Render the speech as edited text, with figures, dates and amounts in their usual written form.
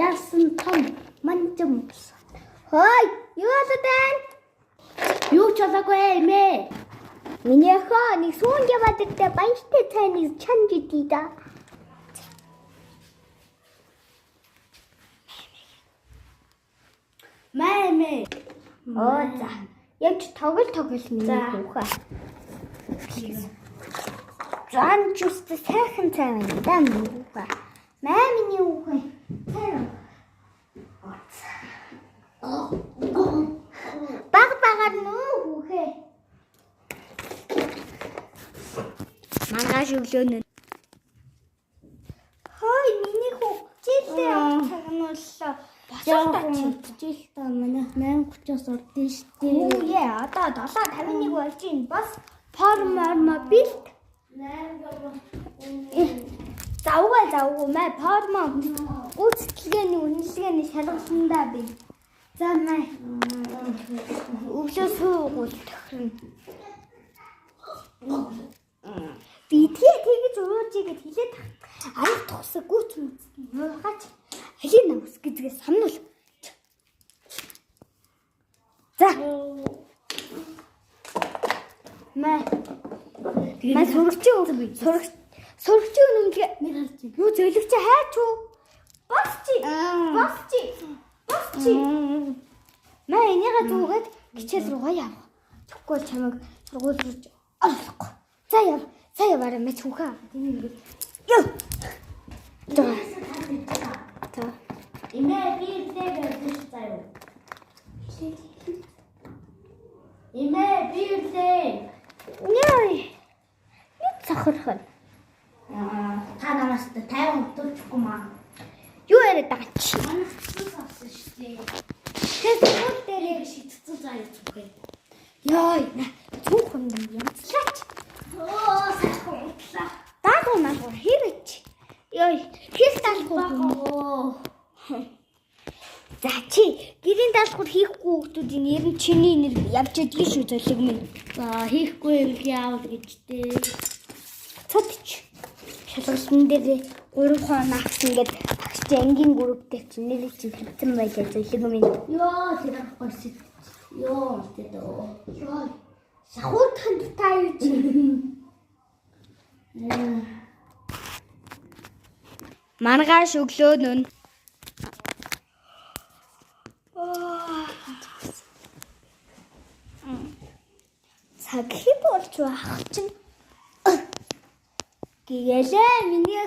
Яасан том манжим. Хой, юу болоод байна? Юу ч болоогүй эмээ. Миний хоо нэг сүүн яваад ирдэ баяртай цайныг чанд идий да. Мэмэ. Оо за. Явж тоглол миний хүүхэ. Жан juste сайхан цай байна да миний хүүхэ. Маа миний хүүхэ. Баг нөө хүүхэ. Мангаш өглөөнө. Хой миний хүү жилдээ цагнууллаа. Босоо жилдээ манай 8:30-аас урдсан шүү дээ. Оо яа, одоо 7:51 болж байна. Бас форма бэлт. Завгүй мэ форма үүсгэлгээний үнэлгээний шалгалтандаа би. За мэ. Өглөө суугуул тохирно. Би тэгэж уужигээд хилээд аяг тусаг гүц мүц нуугаач хин намс гэдгээ сануул. За. Мэ сурагчийн үнэнгээ юу зөөлөгч хайч уу? Босчи. Мэ энийгээ зүгээд гिचэл руугаа явах. Тэгэхгүй чамайг сургуулж олохгүй. За яваарай мэт хүүхэн. Ёо. За. Имээ бирдээ заяа. Имээ бирдээ. Яй. Юу цахархан. Та намаас 50 өдөрчихгүй маа. Юу яриад байгаа чи? Манай цэцэн авсан шүү дээ. Тэгээд дээрээ шийдсэн заяа зүгэй. Яй, цүнхэн ямцлаач. Оо, сайхан утлаа. Дагуу нагуу хэрэгч. Яй, хэл даалгуу. За чи гэрийн даалгавар хийхгүй хүмүүсийн нэр нь чиний нэр явж идэх шүү золиг минь. За хийхгүй юм яавал гэжтэй. Цодч. Шалгалтын дээр 3 хоногс ингээд багш ангийн групптэй чинь нэр чинь хэлсэн байлаа золиг минь. Йоо тэр ахгүйс. Йоо тэр. Йоо. Сахуутхан та юу чи? Маргааш өглөөнө. Цаг хий болж байх чинь. Гээла миний